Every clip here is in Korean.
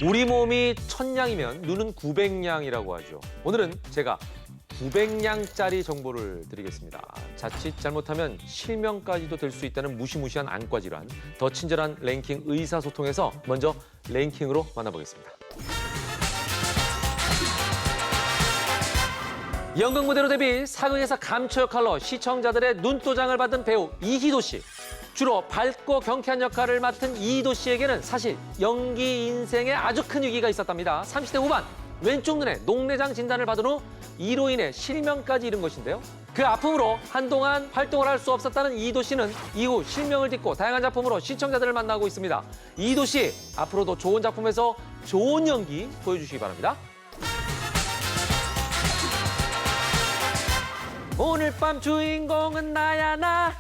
우리 몸이 1000냥이면 눈은 900냥이라고 하죠. 오늘은 제가 900냥짜리 정보를 드리겠습니다. 자칫 잘못하면 실명까지도 될 수 있다는 무시무시한 안과 질환. 더 친절한 랭킹 의사소통에서 먼저 랭킹으로 만나보겠습니다. 연극 무대로 데뷔, 사극에서 감초 역할로 시청자들의 눈도장을 받은 배우 이희도 씨. 주로 밝고 경쾌한 역할을 맡은 이희도 씨에게는 사실 연기 인생에 아주 큰 위기가 있었답니다. 30대 후반, 왼쪽 눈에 녹내장 진단을 받은 후 이로 인해 실명까지 잃은 것인데요. 그 아픔으로 한동안 활동을 할 수 없었다는 이희도 씨는 이후 실명을 딛고 다양한 작품으로 시청자들을 만나고 있습니다. 이희도 씨, 앞으로도 좋은 작품에서 좋은 연기 보여주시기 바랍니다. 오늘 밤 주인공은 나야 나.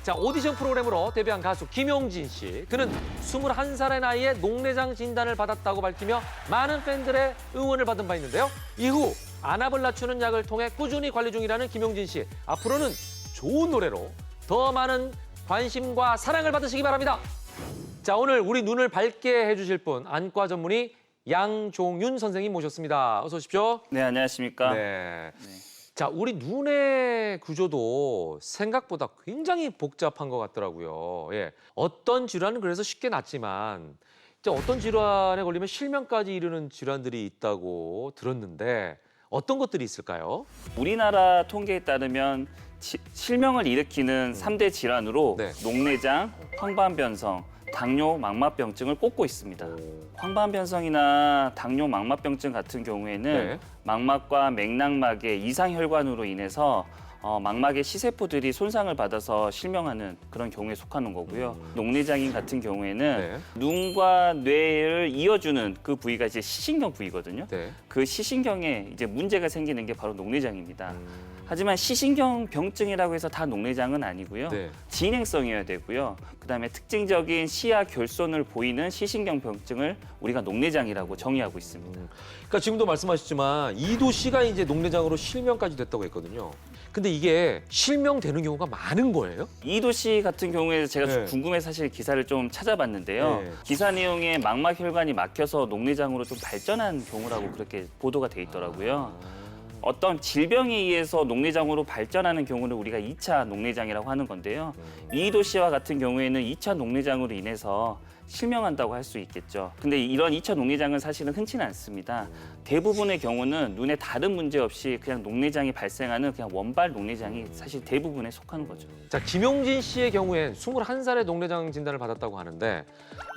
자, 오디션 프로그램으로 데뷔한 가수 김용진 씨. 그는 21살의 나이에 녹내장 진단을 받았다고 밝히며 많은 팬들의 응원을 받은 바 있는데요. 이후 안압을 낮추는 약을 통해 꾸준히 관리 중이라는 김용진 씨. 앞으로는 좋은 노래로 더 많은 관심과 사랑을 받으시기 바랍니다. 자, 오늘 우리 눈을 밝게 해주실 분, 안과 전문의 양종윤 선생님 모셨습니다. 어서 오십시오. 네, 안녕하십니까. 네. 자, 우리 눈의 구조도 생각보다 굉장히 복잡한 것 같더라고요. 예. 어떤 질환은 그래서 쉽게 낫지만 이제 어떤 질환에 걸리면 실명까지 이르는 질환들이 있다고 들었는데 어떤 것들이 있을까요? 우리나라 통계에 따르면 실명을 일으키는 3대 질환으로 네. 녹내장, 황반변성, 당뇨, 망막병증을 꼽고 있습니다. 황반변성이나 당뇨, 망막병증 같은 경우에는 네. 망막과 맥락막의 이상혈관으로 인해서 망막의 시세포들이 손상을 받아서 실명하는 그런 경우에 속하는 거고요. 녹내장인 같은 경우에는 네. 눈과 뇌를 이어주는 그 부위가 이제 시신경 부위거든요. 네. 그 시신경에 이제 문제가 생기는 게 바로 녹내장입니다. 하지만 시신경 병증이라고 해서 다 녹내장은 아니고요. 네. 진행성이어야 되고요. 그다음에 특징적인 시야 결손을 보이는 시신경 병증을 우리가 녹내장이라고 정의하고 있습니다. 그러니까 지금도 말씀하셨지만 이도 씨가 이제 녹내장으로 실명까지 됐다고 했거든요. 근데 이게 실명되는 경우가 많은 거예요? 이도 씨 같은 경우에 제가 네. 궁금해서 사실 기사를 좀 찾아봤는데요. 네. 기사 내용에 망막혈관이 막혀서 녹내장으로 좀 발전한 경우라고 그렇게 보도가 돼 있더라고요. 어떤 질병에 의해서 녹내장으로 발전하는 경우를 우리가 2차 녹내장이라고 하는 건데요. 이희도 씨와 같은 경우에는 2차 녹내장으로 인해서 실명한다고 할 수 있겠죠. 근데 이런 2차 녹내장은 사실은 흔치는 않습니다. 대부분의 경우는 눈에 다른 문제 없이 그냥 녹내장이 발생하는 그냥 원발 녹내장이 사실 대부분에 속하는 거죠. 자, 김용진 씨의 경우엔 21살에 녹내장 진단을 받았다고 하는데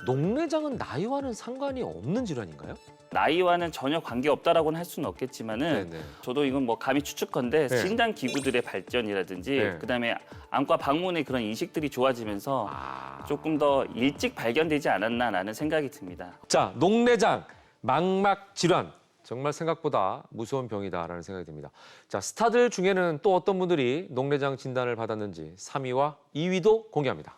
녹내장은 나이와는 상관이 없는 질환인가요? 나이와는 전혀 관계없다라고는 할 수는 없겠지만은 네네. 저도 이건 뭐 감히 추측컨대 네. 진단 기구들의 발전이라든지 네. 그다음에 안과 방문의 그런 인식들이 좋아지면서 아. 조금 더 일찍 발견되지 않았나라는 생각이 듭니다. 자, 녹내장, 망막 질환. 정말 생각보다 무서운 병이다라는 생각이 듭니다. 자, 스타들 중에는 또 어떤 분들이 녹내장 진단을 받았는지 3위와 2위도 공개합니다.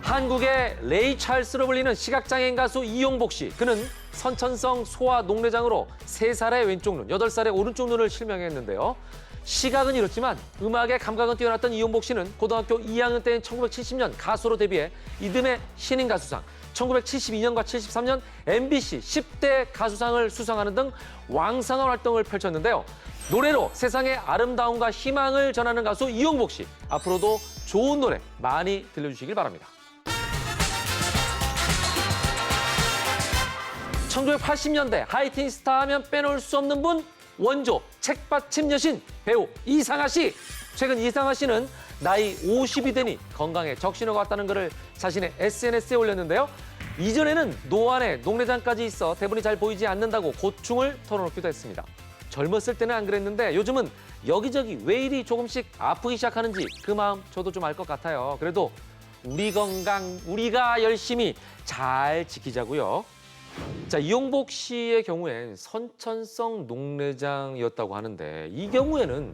한국의 레이 찰스로 불리는 시각장애인 가수 이용복 씨. 그는 선천성 소아 녹내장으로 3살의 왼쪽 눈, 8살의 오른쪽 눈을 실명했는데요. 시각은 이렇지만 음악의 감각은 뛰어났던 이용복 씨는 고등학교 2학년 때인 1970년 가수로 데뷔해 이듬해 신인 가수상, 1972년과 73년 MBC 10대 가수상을 수상하는 등 왕성한 활동을 펼쳤는데요. 노래로 세상의 아름다움과 희망을 전하는 가수 이용복 씨. 앞으로도 좋은 노래 많이 들려주시길 바랍니다. 1980년대 하이틴 스타 하면 빼놓을 수 없는 분, 원조 책받침 여신 배우 이상아 씨. 최근 이상아 씨는 나이 50이 되니 건강에 적신호가 왔다는 글을 자신의 SNS에 올렸는데요. 이전에는 노안에 녹내장까지 있어 대본이 잘 보이지 않는다고 고충을 털어놓기도 했습니다. 젊었을 때는 안 그랬는데 요즘은 여기저기 왜 이리 조금씩 아프기 시작하는지 그 마음 저도 좀 알 것 같아요. 그래도 우리 건강 우리가 열심히 잘 지키자고요. 자, 이용복 씨의 경우엔 선천성 녹내장이었다고 하는데 이 경우에는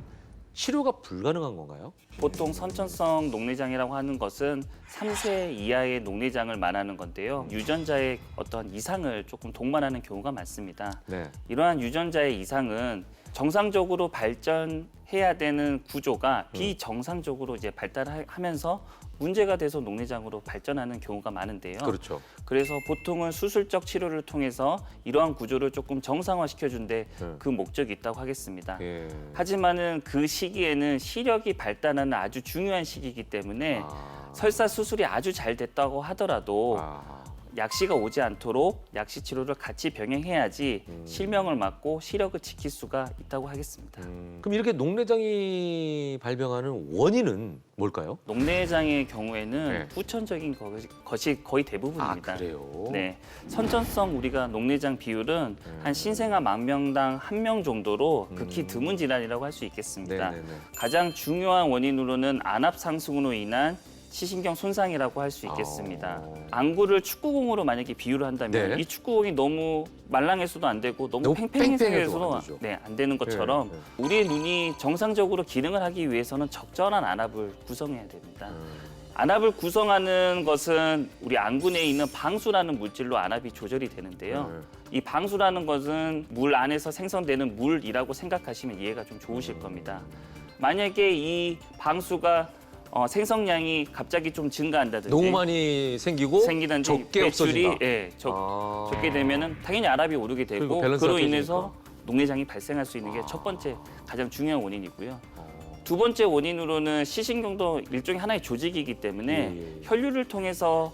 치료가 불가능한 건가요? 보통 선천성 녹내장이라고 하는 것은 3세 이하의 녹내장을 말하는 건데요. 유전자의 어떤 이상을 조금 동반하는 경우가 많습니다. 네. 이러한 유전자의 이상은 정상적으로 발전해야 되는 구조가 비정상적으로 이제 발달하면서 문제가 돼서 녹내장으로 발전하는 경우가 많은데요. 그렇죠. 그래서 보통은 수술적 치료를 통해서 이러한 구조를 조금 정상화시켜준데 그 목적이 있다고 하겠습니다. 예. 하지만은 그 시기에는 시력이 발달하는 아주 중요한 시기이기 때문에 아. 설사 수술이 아주 잘 됐다고 하더라도 아. 약시가 오지 않도록 약시 치료를 같이 병행해야지 실명을 막고 시력을 지킬 수가 있다고 하겠습니다. 그럼 이렇게 녹내장이 발병하는 원인은 뭘까요? 녹내장의 경우에는 네. 후천적인 것이 거의 대부분입니다. 아, 그래요? 네, 선천성 우리가 녹내장 비율은 한 신생아 10,000명당 1명 정도로 극히 드문 질환이라고 할 수 있겠습니다. 네네네. 가장 중요한 원인으로는 안압 상승으로 인한 시신경 손상이라고 할 수 있겠습니다. 안구를 축구공으로 만약에 비유를 한다면 네. 이 축구공이 너무 말랑해서도 안 되고 너무 너무 팽팽해서도 팽팽해도 안 되죠. 네, 안 되는 것처럼 네, 우리의 눈이 정상적으로 기능을 하기 위해서는 적절한 안압을 구성해야 됩니다. 안압을 구성하는 것은 우리 안구 내에 있는 방수라는 물질로 안압이 조절이 되는데요. 이 방수라는 것은 물 안에서 생성되는 물이라고 생각하시면 이해가 좀 좋으실 겁니다. 만약에 이 방수가 생성량이 갑자기 좀 증가한다든지 너무 많이 생기고 생기든지 적게 배출이 없어진다. 적게 되면은 당연히 안압이 오르게 그리고 되고 밸런스가 그로 인해서 깨지니까. 녹내장이 발생할 수 있는 게 첫 번째 가장 중요한 원인이고요. 두 번째 원인으로는 시신경도 일종의 하나의 조직이기 때문에 예. 혈류를 통해서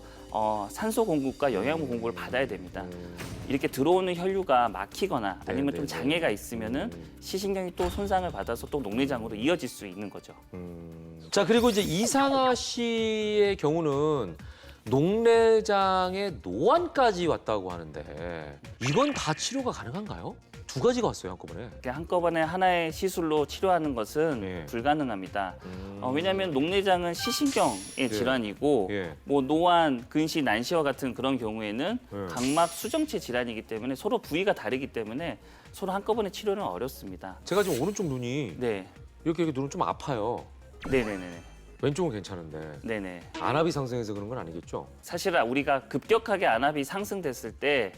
산소 공급과 영양분 공급을 받아야 됩니다. 이렇게 들어오는 혈류가 막히거나 아니면 좀 장애가 있으면은 시신경이 또 손상을 받아서 또 녹내장으로 이어질 수 있는 거죠. 자, 그리고 이제 이상아 씨의 경우는 녹내장의 노안까지 왔다고 하는데 이건 다 치료가 가능한가요? 두 가지가 왔어요, 한꺼번에. 이렇게 한꺼번에 하나의 시술로 치료하는 것은 네. 불가능합니다. 왜냐하면 녹내장은 시신경의 질환이고 예. 뭐 노안, 근시, 난시와 같은 그런 경우에는 네. 각막 수정체 질환이기 때문에 서로 부위가 다르기 때문에 서로 한꺼번에 치료는 어렵습니다. 제가 지금 오른쪽 눈이 네, 이렇게 눈은 좀 아파요. 네네네, 왼쪽은 괜찮은데 네네. 안압이 상승해서 그런 건 아니겠죠? 사실 우리가 급격하게 안압이 상승됐을 때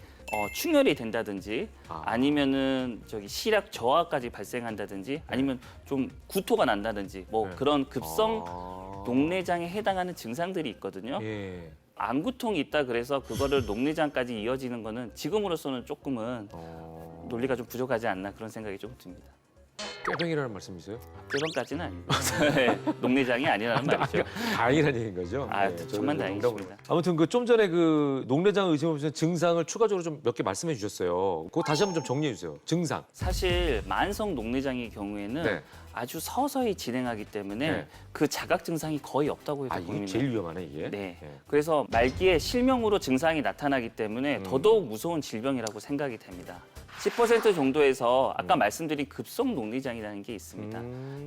충혈이 된다든지 아니면은 시력 저하까지 발생한다든지 아니면 좀 구토가 난다든지 뭐 네. 그런 급성 아. 녹내장에 해당하는 증상들이 있거든요. 예. 안구통이 있다 그래서 그거를 녹내장까지 이어지는 거는 지금으로서는 조금은 논리가 좀 부족하지 않나 그런 생각이 좀 듭니다. 꾀병이라는 말씀이세요? 그런까지는 아니고 네, 녹내장이 아니라는 말이죠. 다행이라는 얘기인 거죠? 아, 네, 정말 저는 다행이십니다. 아무튼 그 좀 전에 그 녹내장 의심 없으신 증상을 추가적으로 좀 몇 개 말씀해 주셨어요. 그거 다시 한번 좀 정리해 주세요. 증상. 사실 만성 녹내장의 경우에는 네. 아주 서서히 진행하기 때문에 네. 그 자각 증상이 거의 없다고 해도 아, 이게 보입니다. 제일 위험하네, 이게. 네. 그래서 말기에 실명으로 증상이 나타나기 때문에 더더욱 무서운 질병이라고 생각이 됩니다. 10% 정도에서 아까 말씀드린 급성 녹내장이라는 게 있습니다.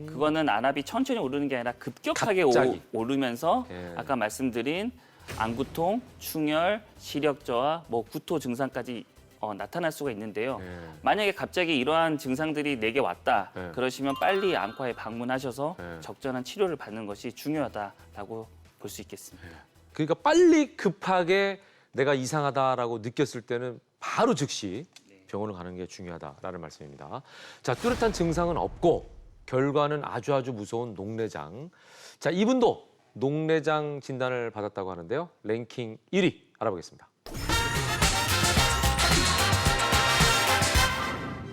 그거는 안압이 천천히 오르는 게 아니라 급격하게 갑자기. 오르면서 예. 아까 말씀드린 안구통, 충혈, 시력 저하, 뭐 구토 증상까지 나타날 수가 있는데요. 예. 만약에 갑자기 이러한 증상들이 내게 왔다 네. 그러시면 빨리 안과에 방문하셔서 네. 적절한 치료를 받는 것이 중요하다라고 볼 수 있겠습니다. 그러니까 빨리 급하게 내가 이상하다라고 느꼈을 때는 바로 즉시 병원을 가는 게 중요하다라는 말씀입니다. 자, 뚜렷한 증상은 없고 결과는 아주 무서운 녹내장. 자, 이분도 녹내장 진단을 받았다고 하는데요. 랭킹 1위 알아보겠습니다.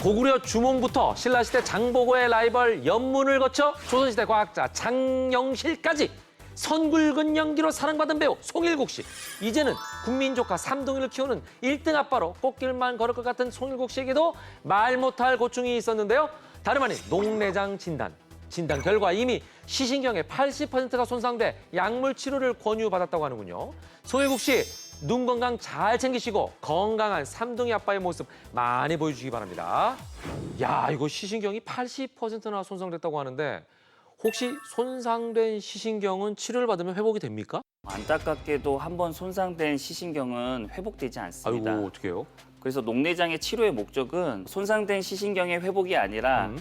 고구려 주몽부터 신라시대 장보고의 라이벌 연문을 거쳐 조선시대 과학자 장영실까지 선굵은 연기로 사랑받은 배우 송일국 씨. 이제는 국민 조카 삼동이를 키우는 1등 아빠로 꽃길만 걸을 것 같은 송일국 씨에게도 말 못할 고충이 있었는데요. 다름 아닌 녹내장 진단. 진단 결과 이미 시신경의 80%가 손상돼 약물 치료를 권유받았다고 하는군요. 송일국 씨, 눈 건강 잘 챙기시고 건강한 삼둥이 아빠의 모습 많이 보여주시기 바랍니다. 야, 이거 시신경이 80%나 손상됐다고 하는데 혹시 손상된 시신경은 치료를 받으면 회복이 됩니까? 안타깝게도 한번 손상된 시신경은 회복되지 않습니다. 아이고, 어떻게 해요? 그래서 녹내장의 치료의 목적은 손상된 시신경의 회복이 아니라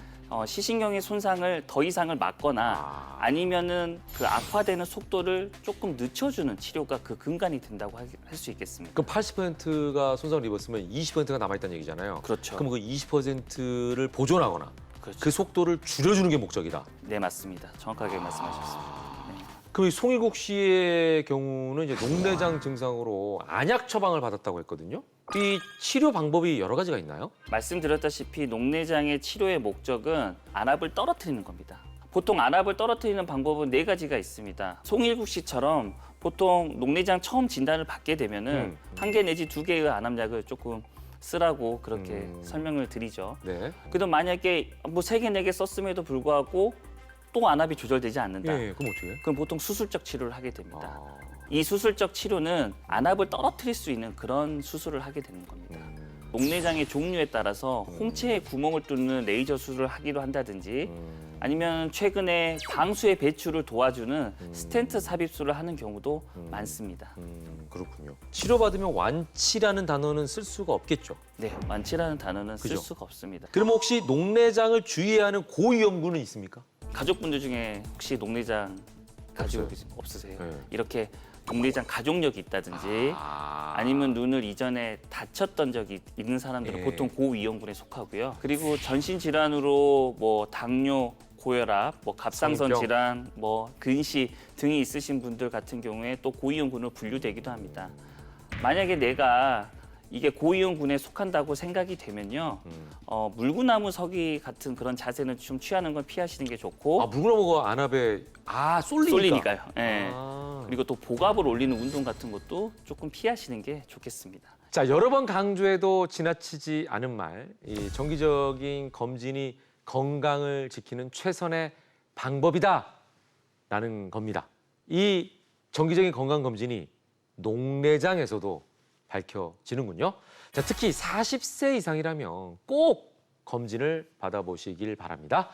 시신경의 손상을 더 이상을 막거나 아니면은 그 악화되는 속도를 조금 늦춰주는 치료가 그 근간이 된다고 할 수 있겠습니다. 그럼 80%가 손상을 입었으면 20%가 남아있다는 얘기잖아요. 그렇죠. 그럼 그 20%를 보존하거나 그렇죠. 그 속도를 줄여주는 게 목적이다. 네, 맞습니다. 정확하게 말씀하셨습니다. 네. 그럼 이 송일국 씨의 경우는 이제 녹내장 증상으로 안약 처방을 받았다고 했거든요. 이 치료 방법이 여러 가지가 있나요? 말씀드렸다시피 녹내장의 치료의 목적은 안압을 떨어뜨리는 겁니다. 보통 안압을 떨어뜨리는 방법은 4가지가 있습니다. 송일국 씨처럼 보통 녹내장 처음 진단을 받게 되면은 1개 내지 2개의 안압약을 조금 쓰라고 그렇게 설명을 드리죠. 네. 그래도 만약에 뭐 3개, 4개 썼음에도 불구하고 또 안압이 조절되지 않는다. 예, 그럼 어떻게 해요? 그럼 보통 수술적 치료를 하게 됩니다. 아, 이 수술적 치료는 안압을 떨어뜨릴 수 있는 그런 수술을 하게 되는 겁니다. 녹내장의 종류에 따라서 홍채에 구멍을 뚫는 레이저 수술을 하기로 한다든지 아니면 최근에 방수의 배출을 도와주는 스텐트 삽입술을 하는 경우도 많습니다. 그렇군요. 치료받으면 완치라는 단어는 쓸 수가 없겠죠. 네, 완치라는 단어는 쓸 그죠? 수가 없습니다. 그럼 혹시 녹내장을 주의해야 하는 고위험군은 있습니까? 가족분들 중에 혹시 녹내장 가지고 없으세요? 네. 이렇게 녹내장 가족력이 있다든지 아니면 눈을 이전에 다쳤던 적이 있는 사람들은 예. 보통 고위험군에 속하고요. 그리고 전신 질환으로 뭐 당뇨, 고혈압, 뭐 갑상선 성병. 질환, 뭐 근시 등이 있으신 분들 같은 경우에 또 고위험군으로 분류되기도 합니다. 만약에 내가 이게 고위험군에 속한다고 생각이 되면요, 물구나무 서기 같은 그런 자세는 좀 취하는 건 피하시는 게 좋고, 아, 물구나무가 안압에 쏠리니까. 쏠리니까요. 예. 아. 그리고 또 복압을 올리는 운동 같은 것도 조금 피하시는 게 좋겠습니다. 자, 여러 번 강조해도 지나치지 않은 말, 이 정기적인 검진이 건강을 지키는 최선의 방법이다라는 겁니다. 이 정기적인 건강 검진이 녹내장에서도 밝혀지는군요. 자, 특히 40세 이상이라면 꼭 검진을 받아보시길 바랍니다.